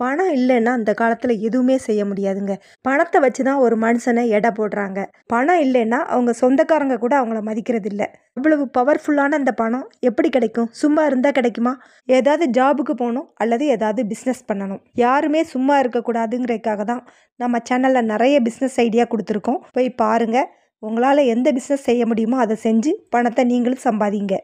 பணம் இல்லைன்னா அந்த காலத்தில் எதுவுமே செய்ய முடியாதுங்க. பணத்தை வச்சு தான் ஒரு மனுஷனை எடை போடுறாங்க. பணம் இல்லைன்னா அவங்க சொந்தக்காரங்க கூட அவங்கள மதிக்கிறது இல்லை. அவ்வளவு பவர்ஃபுல்லான அந்த பணம் எப்படி கிடைக்கும்? சும்மா இருந்தால் கிடைக்குமா? ஏதாவது ஜாபுக்கு போகணும் அல்லது ஏதாவது பிஸ்னஸ் பண்ணணும். யாருமே சும்மா இருக்கக்கூடாதுங்கிறதுக்காக தான் நம்ம சேனலில் நிறைய பிஸ்னஸ் ஐடியா கொடுத்துருக்கோம். போய் பாருங்கள். உங்களால் எந்த பிஸ்னஸ் செய்ய முடியுமோ அதை செஞ்சு பணத்தை நீங்களும் சம்பாதிங்க.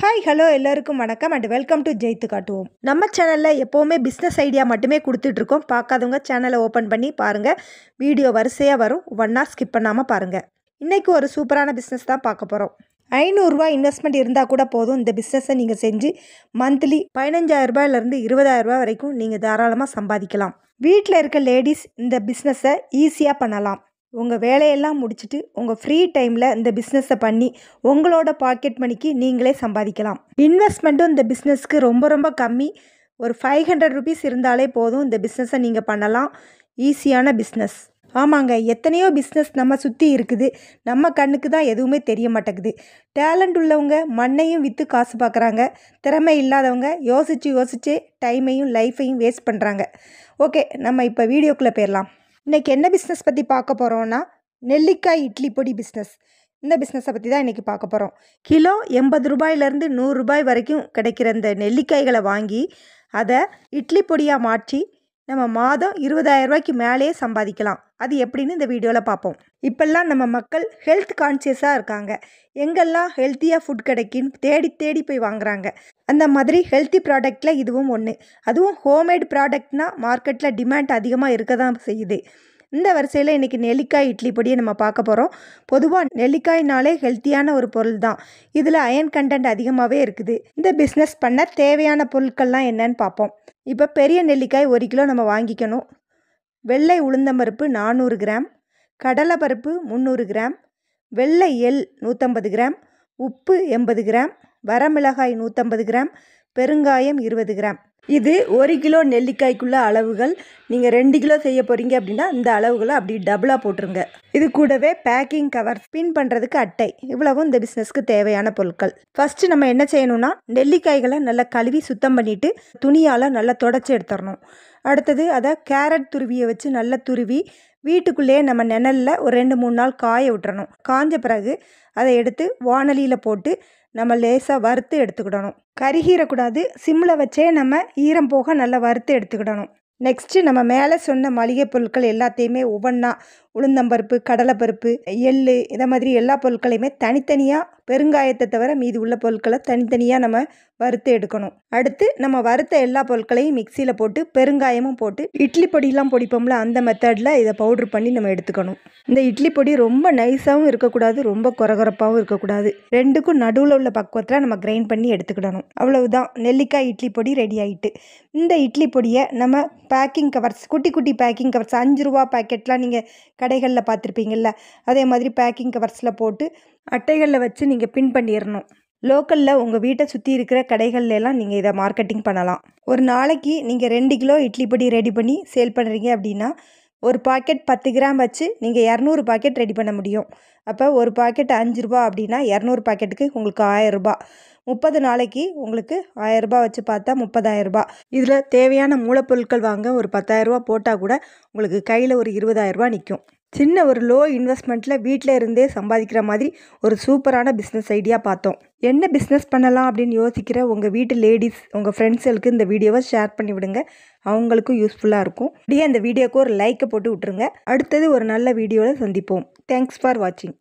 ஹாய் ஹலோ எல்லாருக்கும் வணக்கம் அண்ட் வெல்கம் டு ஜெயித்து காட்டுவோம். நம்ம சேனலில் எப்போவுமே பிஸ்னஸ் ஐடியா மட்டுமே கொடுத்துட்ருக்கோம். பார்க்காதவங்க சேனலை ஓப்பன் பண்ணி பாருங்கள். வீடியோ வரிசையாக வரும். ஒன்றா ஸ்கிப் பண்ணாமல் பாருங்கள். இன்றைக்கி ஒரு சூப்பரான பிஸ்னஸ் தான் பார்க்க போகிறோம். 500 ரூபா இன்வெஸ்ட்மெண்ட் இருந்தால் கூட போதும். இந்த பிஸ்னஸை நீங்கள் செஞ்சு மந்த்லி 15,000 ரூபாயிலேருந்து 20,000 ரூபா வரைக்கும் நீங்கள் தாராளமாக சம்பாதிக்கலாம். வீட்டில் இருக்க லேடிஸ் இந்த பிஸ்னஸை ஈஸியாக பண்ணலாம். உங்கள் வேலையெல்லாம் முடிச்சுட்டு உங்கள் ஃப்ரீ டைமில் இந்த பிஸ்னஸை பண்ணி உங்களோட பாக்கெட் மணிக்கு நீங்களே சம்பாதிக்கலாம். இன்வெஸ்ட்மெண்ட்டும் இந்த பிஸ்னஸ்க்கு ரொம்ப ரொம்ப கம்மி. ஒரு 500 ருபீஸ் இருந்தாலே போதும். இந்த பிஸ்னஸை நீங்கள் பண்ணலாம். ஈஸியான பிஸ்னஸ். ஆமாங்க, எத்தனையோ பிஸ்னஸ் நம்ம சுற்றி இருக்குது. நம்ம கண்ணுக்கு தான் எதுவுமே தெரிய மாட்டேங்குது. டேலண்ட் உள்ளவங்க மண்ணையும் விற்று காசு பார்க்குறாங்க. திறமை இல்லாதவங்க யோசித்து டைமையும் லைஃப்பையும் வேஸ்ட் பண்ணுறாங்க. ஓகே, நம்ம இப்போ வீடியோக்குள்ளே போயிடலாம். இன்றைக்கி என்ன பிஸ்னஸ் பற்றி பார்க்க போகிறோன்னா, நெல்லிக்காய் இட்லி பொடி பிஸ்னஸ். இந்த பிஸ்னஸை பற்றி தான் இன்றைக்கி பார்க்க போகிறோம். கிலோ 80 ரூபாயிலேருந்து 100 ரூபாய் வரைக்கும் கிடைக்கிற இந்த நெல்லிக்காய்களை வாங்கி அதை இட்லி பொடியாக மாற்றி நம்ம மாதம் 20,000 ரூபாய்க்கு மேலேயே சம்பாதிக்கலாம். அது எப்படின்னு இந்த வீடியோவில் பார்ப்போம். இப்போல்லாம் நம்ம மக்கள் ஹெல்த் கான்சியஸாக இருக்காங்க. எங்கெல்லாம் ஹெல்த்தியாக ஃபுட் கிடைக்குன்னு தேடி போய் வாங்குறாங்க. அந்த மாதிரி ஹெல்த்தி ப்ராடக்டில் இதுவும் ஒன்று. அதுவும் ஹோம்மேட் ப்ராடக்ட்னால் மார்க்கெட்டில் டிமாண்ட் அதிகமாக இருக்க தான் செய்யுது. இந்த வரிசையில் இன்றைக்கி நெல்லிக்காய் இட்லி பொடியை நம்ம பார்க்க போகிறோம். பொதுவாக நெல்லிக்காய்னாலே ஹெல்த்தியான ஒரு பொருள் தான். இதில் அயன் கண்டென்ட் அதிகமாகவே இருக்குது. இந்த பிஸ்னஸ் பண்ண தேவையான பொருட்கள்லாம் என்னன்னு பார்ப்போம். இப்போ பெரிய நெல்லிக்காய் 1 கிலோ நம்ம வாங்கிக்கணும். வெள்ளை உளுந்தம்பருப்பு 400 கிராம், கடலைப்பருப்பு 300 கிராம், வெள்ளை எள் 150 கிராம், உப்பு 80 கிராம், வரமிளகாய் 150 கிராம், பெருங்காயம் 20 கிராம். இது 1 கிலோ நெல்லிக்காய்க்குள்ள அளவுகள். நீங்கள் 2 கிலோ செய்ய போகிறீங்க அப்படின்னா இந்த அளவுகளை அப்படி டபுளாக போட்டுருங்க. இது கூடவே பேக்கிங் கவர், ஸ்பின் பண்ணுறதுக்கு அட்டை, இவ்வளவும் இந்த பிஸ்னஸ்க்கு தேவையான பொருட்கள். ஃபஸ்ட்டு நம்ம என்ன செய்யணும்னா, நெல்லிக்காய்களை நல்லா கழுவி சுத்தம் பண்ணிவிட்டு துணியால் நல்லா தொடச்சி எடுத்துடணும். அடுத்தது அதை கேரட் துருவியை வச்சு நல்லா துருவி வீட்டுக்குள்ளேயே நம்ம நிழலில் ஒரு 2-3 நாள் காய விட்டுறணும். காஞ்ச பிறகு அதை எடுத்து வாணலியில் போட்டு நம்ம லேசாக வறுத்து எடுத்துக்கிடணும். கருகீரக்கூடாது. சிம்மில் வச்சே நம்ம ஈரம் போக நல்லா வறுத்து எடுத்துக்கிடணும். நெக்ஸ்ட்டு நம்ம மேலே சொன்ன மளிகை பொருட்கள் எல்லாத்தையுமே ஒவ்வொன்றா, உளுந்தம்பருப்பு, கடலைப்பருப்பு, எள், இதை மாதிரி எல்லா பொருட்களையுமே தனித்தனியாக, பெருங்காயத்தை தவிர மீதி உள்ள பொருட்களை தனித்தனியாக நம்ம வறுத்து எடுக்கணும். அடுத்து நம்ம வறுத்த எல்லா பொருட்களையும் மிக்சியில் போட்டு பெருங்காயமும் போட்டு இட்லி பொடியெலாம் பொடிப்போம்ல, அந்த மெத்தடில் இதை பவுட்ரு பண்ணி நம்ம எடுத்துக்கணும். இந்த இட்லி பொடி ரொம்ப நைஸாகவும் இருக்கக்கூடாது, ரொம்ப கொரகொரப்பாகவும் இருக்கக்கூடாது. ரெண்டுக்கும் நடுவில் உள்ள பக்குவத்தில் நம்ம கிரைண்ட் பண்ணி எடுத்துக்கிடணும். அவ்வளவுதான், நெல்லிக்காய் இட்லி பொடி ரெடி ஆகிட்டு. இந்த இட்லி பொடியை நம்ம பேக்கிங் கவர்ஸ், குட்டி பேக்கிங் கவர்ஸ், 5 ரூபா பேக்கெட்லாம் நீங்கள் கடைகளில் பார்த்துருப்பீங்கள்ல, அதே மாதிரி பேக்கிங் கவர்ஸில் போட்டு அட்டைகளில் வச்சு நீங்கள் பின் பண்ணிடணும். லோக்கலில் உங்கள் வீட்டை சுற்றி இருக்கிற கடைகள்லாம் நீங்கள் இதை மார்க்கெட்டிங் பண்ணலாம். ஒரு நாளைக்கு நீங்கள் 2 கிலோ இட்லி பொடி ரெடி பண்ணி சேல் பண்ணுறீங்க அப்படின்னா ஒரு பாக்கெட் 10 கிராம் வச்சு நீங்கள் 200 பாக்கெட் ரெடி பண்ண முடியும். அப்போ ஒரு பாக்கெட் 5 ரூபா அப்படின்னா 200 பாக்கெட்டுக்கு உங்களுக்கு 1000 ரூபா. 30 நாளைக்கு உங்களுக்கு 1000 ரூபா வச்சு பார்த்தா 30,000 ரூபா. இதில் தேவையான மூலப்பொருட்கள் வாங்க ஒரு 10,000 ரூபா போட்டால் கூட உங்களுக்கு கையில் ஒரு 20,000 ரூபா நிற்கும். சின்ன ஒரு லோ இன்வெஸ்ட்மெண்ட்டில் வீட்டில் இருந்தே சம்பாதிக்கிற மாதிரி ஒரு சூப்பரான பிஸ்னஸ் ஐடியா பார்த்தோம். என்ன பிஸ்னஸ் பண்ணலாம் அப்படின்னு யோசிக்கிற உங்கள் வீட்டு லேடிஸ், உங்கள் ஃப்ரெண்ட்ஸுகளுக்கு இந்த வீடியோவை ஷேர் பண்ணி விடுங்க. அவங்களுக்கும் யூஸ்ஃபுல்லாக இருக்கும். அப்படியே இந்த வீடியோக்கு ஒரு லைக்கை போட்டு விட்டுருங்க. அடுத்தது ஒரு நல்ல வீடியோவில் சந்திப்போம். தேங்க்ஸ் ஃபார் வாட்சிங்.